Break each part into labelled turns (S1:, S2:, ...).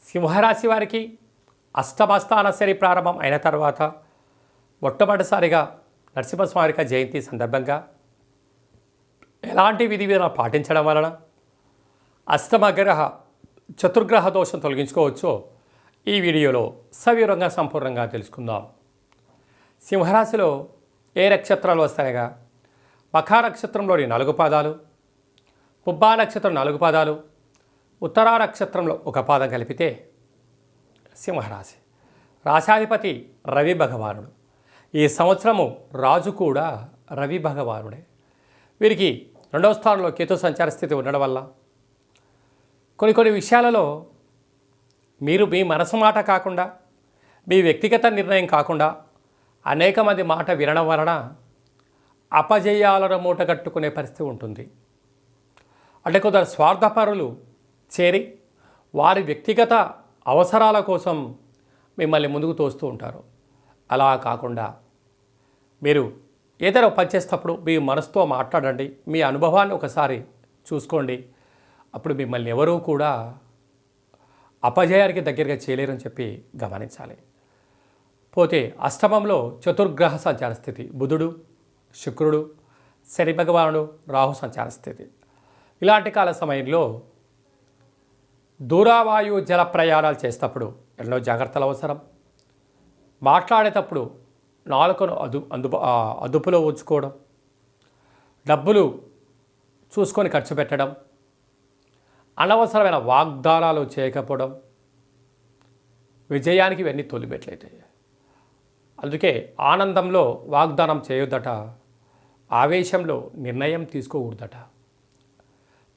S1: సింహరాశి వారికి అష్టమస్థాన శని ప్రారంభం అయిన తర్వాత మొట్టమొదటిసారిగా నరసింహస్వామి జయంతి సందర్భంగా ఎలాంటి విధి విధానం పాటించడం వలన అష్టమగ్రహ చతుర్గ్రహ దోషం తొలగించుకోవచ్చో ఈ వీడియోలో సవివరంగా సంపూర్ణంగా తెలుసుకుందాం. సింహరాశిలో ఏ నక్షత్రాలు వస్తాయగా మఖా నక్షత్రంలోని 4 పాదాలు, పుబ్బా నక్షత్రం 4 పాదాలు, ఉత్తరా నక్షత్రంలో 1 పాదం కలిపితే సింహరాశి. రాశాధిపతి రవి భగవానుడు. ఈ సంవత్సరము రాజు కూడా రవి భగవానుడే. వీరికి 2వ స్థానంలో కేతు సంచార స్థితి ఉండడం వల్ల కొన్ని విషయాలలో మీరు మీ మనసు మాట కాకుండా, మీ వ్యక్తిగత నిర్ణయం కాకుండా అనేక మంది మాట వినడం వలన అపజయాలను మూటగట్టుకునే పరిస్థితి ఉంటుంది. అంటే కొందరు స్వార్థపరులు చేరి వారి వ్యక్తిగత అవసరాల కోసం మిమ్మల్ని ముందుకు తోస్తూ ఉంటారు. అలా కాకుండా మీరు ఏదైనా పనిచేసేటప్పుడు మీ మనసుతో మాట్లాడండి, మీ అనుభవాన్ని ఒకసారి చూసుకోండి. అప్పుడు మిమ్మల్ని ఎవరూ కూడా అపజయానికి దగ్గరగా చేయలేరని చెప్పి గమనించాలి. పోతే అష్టమంలో చతుర్గ్రహ సంచార స్థితి, బుధుడు, శుక్రుడు, శని భగవానుడు, రాహు సంచార స్థితి. ఇలాంటి కాల సమయంలో దూరవాయు జల ప్రయాణాలు చేసేటప్పుడు ఎన్నో జాగ్రత్తలు అవసరం. మాట్లాడేటప్పుడు నాలుకను అదుపులో ఉంచుకోవడం, డబ్బులు చూసుకొని ఖర్చు పెట్టడం, అనవసరమైన వాగ్దానాలు చేయకపోవడం విజయానికి ఇవన్నీ తొలిమెట్లయితాయి. అందుకే ఆనందంలో వాగ్దానం చేయొద్దట, ఆవేశంలో నిర్ణయం తీసుకోకూడదట.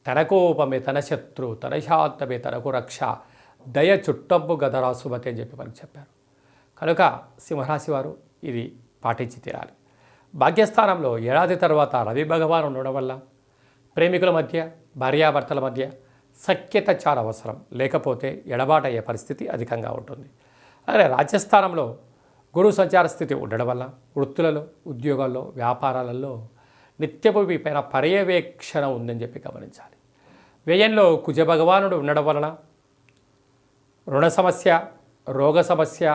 S1: తన కోపమే తన శత్రు, తన శాంతమే తనకు రక్ష, దయ చుట్టంపు గదరా సుమతి అని చెప్పి మనకు చెప్పారు. కనుక సింహరాశి వారు ఇది పాటించి తీరాలి. భాగ్యస్థానంలో ఏడాది తర్వాత రవి భగవాన్ ఉండడం వల్ల ప్రేమికుల మధ్య, భార్యాభర్తల మధ్య సఖ్యత చాలా అవసరం. లేకపోతే ఎడబాటు అయ్యే పరిస్థితి అధికంగా ఉంటుంది. అలాగే రాజ్యస్థానంలో గురు సంచార స్థితి ఉండడం వల్ల వృత్తులలో, ఉద్యోగాల్లో, వ్యాపారాలలో నిత్యపు పైన పర్యవేక్షణ ఉందని చెప్పి గమనించాలి. వ్యయంలో కుజ భగవానుడు ఉండడం వలన రుణ సమస్య, రోగ సమస్య,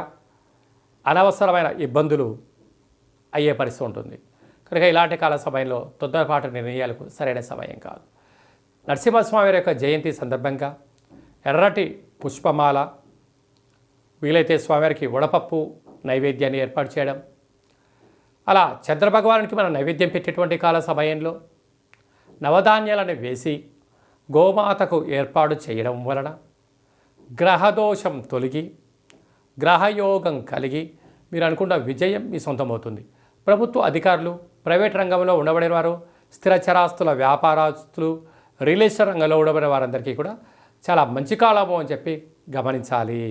S1: అనవసరమైన ఇబ్బందులు అయ్యే పరిస్థితి ఉంటుంది. కనుక ఇలాంటి కాల సమయంలో తొందరపాటు నిర్ణయాలకు సరైన సమయం కాదు. నరసింహస్వామి యొక్క జయంతి సందర్భంగా ఎర్రటి పుష్పమాల, వీలైతే స్వామివారికి వడపప్పు నైవేద్యాన్ని ఏర్పాటు చేయడం, అలా చంద్రభగవానునికి మనం నైవేద్యం పెట్టేటువంటి కాల సమయంలో నవధాన్యాలను వేసి గోమాతకు ఏర్పాటు చేయడం వలన గ్రహదోషం తొలగి గ్రహయోగం కలిగి మీరు అనుకున్న విజయం మీ సొంతమవుతుంది. ప్రభుత్వ అధికారులు, ప్రైవేట్ రంగంలో ఉండబడిన వారు, స్థిరచరాస్తుల వ్యాపారస్తులు, రియల్ ఎస్టేట్ రంగంలో ఉండబడిన వారందరికీ కూడా చాలా మంచి కాలము అని చెప్పి గమనించాలి.